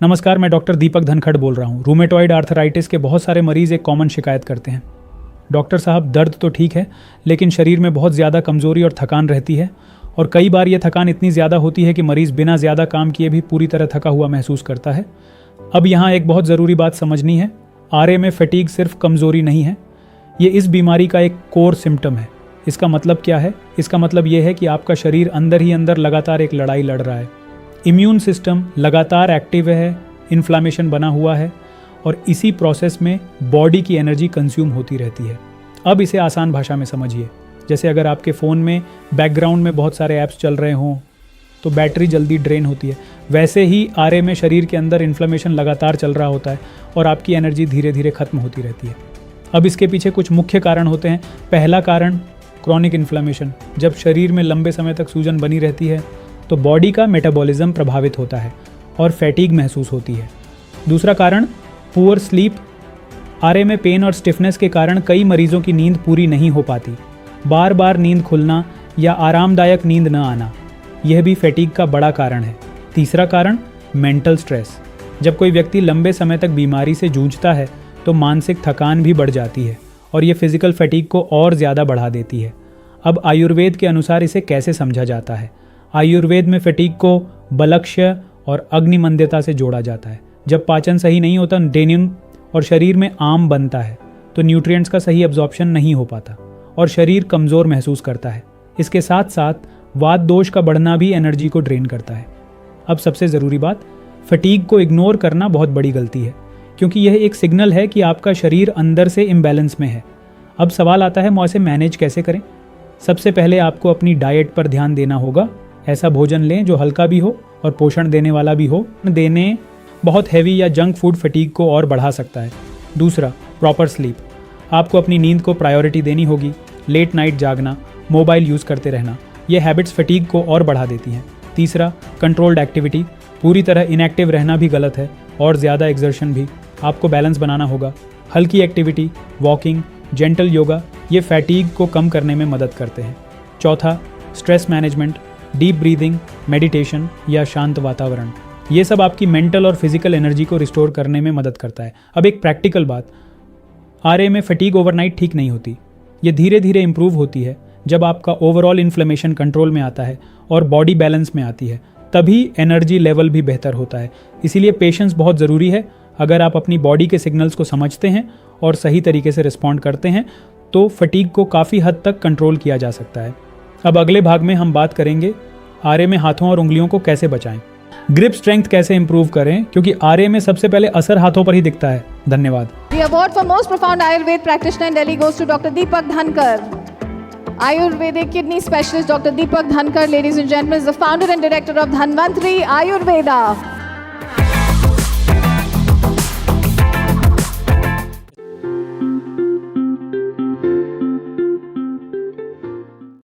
नमस्कार, मैं डॉक्टर दीपक धनखड़ बोल रहा हूँ। रूमेटॉइड आर्थराइटिस के बहुत सारे मरीज एक कॉमन शिकायत करते हैं, डॉक्टर साहब दर्द तो ठीक है लेकिन शरीर में बहुत ज़्यादा कमज़ोरी और थकान रहती है, और कई बार ये थकान इतनी ज़्यादा होती है कि मरीज़ बिना ज़्यादा काम किए भी पूरी तरह थका हुआ महसूस करता है। अब यहाँ एक बहुत ज़रूरी बात समझनी है, आरए में फटीग सिर्फ कमज़ोरी नहीं है, ये इस बीमारी का एक कोर सिम्टम है। इसका मतलब क्या है? इसका मतलब ये है कि आपका शरीर अंदर ही अंदर लगातार एक लड़ाई लड़ रहा है। इम्यून सिस्टम लगातार एक्टिव है, इन्फ्लामेशन बना हुआ है और इसी प्रोसेस में बॉडी की एनर्जी कंज्यूम होती रहती है। अब इसे आसान भाषा में समझिए, जैसे अगर आपके फ़ोन में बैकग्राउंड में बहुत सारे ऐप्स चल रहे हों तो बैटरी जल्दी ड्रेन होती है, वैसे ही आरए में शरीर के अंदर इन्फ्लामेशन लगातार चल रहा होता है और आपकी एनर्जी धीरे धीरे खत्म होती रहती है। अब इसके पीछे कुछ मुख्य कारण होते हैं। पहला कारण क्रॉनिक इन्फ्लामेशन। जब शरीर में लंबे समय तक सूजन बनी रहती है तो बॉडी का मेटाबॉलिज्म प्रभावित होता है और फैटीग महसूस होती है। दूसरा कारण पुअर स्लीप। आरए में पेन और स्टिफनेस के कारण कई मरीजों की नींद पूरी नहीं हो पाती। बार बार नींद खुलना या आरामदायक नींद न आना, यह भी फैटीग का बड़ा कारण है। तीसरा कारण मेंटल स्ट्रेस। जब कोई व्यक्ति लंबे समय तक बीमारी से जूझता है तो मानसिक थकान भी बढ़ जाती है और ये फिजिकल फैटीग को और ज़्यादा बढ़ा देती है। अब आयुर्वेद के अनुसार इसे कैसे समझा जाता है? आयुर्वेद में फैटीग को बलक्ष्य और अग्निमंद्यता से जोड़ा जाता है। जब पाचन सही नहीं होता डेनिन और शरीर में आम बनता है तो न्यूट्रिएंट्स का सही एब्जॉर्प्शन नहीं हो पाता और शरीर कमज़ोर महसूस करता है। इसके साथ साथ वात दोष का बढ़ना भी एनर्जी को ड्रेन करता है। अब सबसे ज़रूरी बात, फटीग को इग्नोर करना बहुत बड़ी गलती है, क्योंकि यह एक सिग्नल है कि आपका शरीर अंदर से इम्बैलेंस में है। अब सवाल आता है, इसे मैनेज कैसे करें? सबसे पहले आपको अपनी डाइट पर ध्यान देना होगा। ऐसा भोजन लें जो हल्का भी हो और पोषण देने वाला भी हो। देने बहुत हैवी या जंक फूड फटीग को और बढ़ा सकता है। दूसरा, प्रॉपर स्लीप। आपको अपनी नींद को प्रायोरिटी देनी होगी। लेट नाइट जागना, मोबाइल यूज़ करते रहना, ये हैबिट्स फटीग को और बढ़ा देती हैं। तीसरा, कंट्रोल्ड एक्टिविटी। पूरी तरह इनएक्टिव रहना भी गलत है और ज़्यादा एक्सर्शन भी। आपको बैलेंस बनाना होगा। हल्की एक्टिविटी, वॉकिंग, जेंटल योगा, ये फैटीग को कम करने में मदद करते हैं। चौथा, stress management, deep breathing, meditation या शांत वातावरण, ये सब आपकी मेंटल और फिजिकल एनर्जी को रिस्टोर करने में मदद करता है। अब एक प्रैक्टिकल बात, आरए में फटीग ओवरनाइट ठीक नहीं होती। ये धीरे धीरे इंप्रूव होती है जब आपका ओवरऑल इन्फ्लेमेशन कंट्रोल में आता है और बॉडी बैलेंस में आती है, तभी एनर्जी लेवल भी बेहतर होता है। इसीलिए पेशेंस बहुत ज़रूरी है। अगर आप अपनी बॉडी के सिग्नल्स को समझते हैं और सही तरीके से रिस्पॉन्ड करते हैं तो फटीग को काफ़ी हद तक कंट्रोल किया जा सकता है। अब अगले भाग में हम बात करेंगे आरए में हाथों और उंगलियों को कैसे बचाएं, ग्रिप स्ट्रेंथ कैसे इंप्रूव करें, क्योंकि आरए में सबसे पहले असर हाथों पर ही दिखता है। धन्यवाद। The award for most profound Ayurveda practitioner in Delhi goes to Dr. Deepak Dhankar. Ayurvedic kidney specialist Dr. Deepak Dhankar, ladies and gentlemen, is the founder and director of Dhanvantri Ayurveda.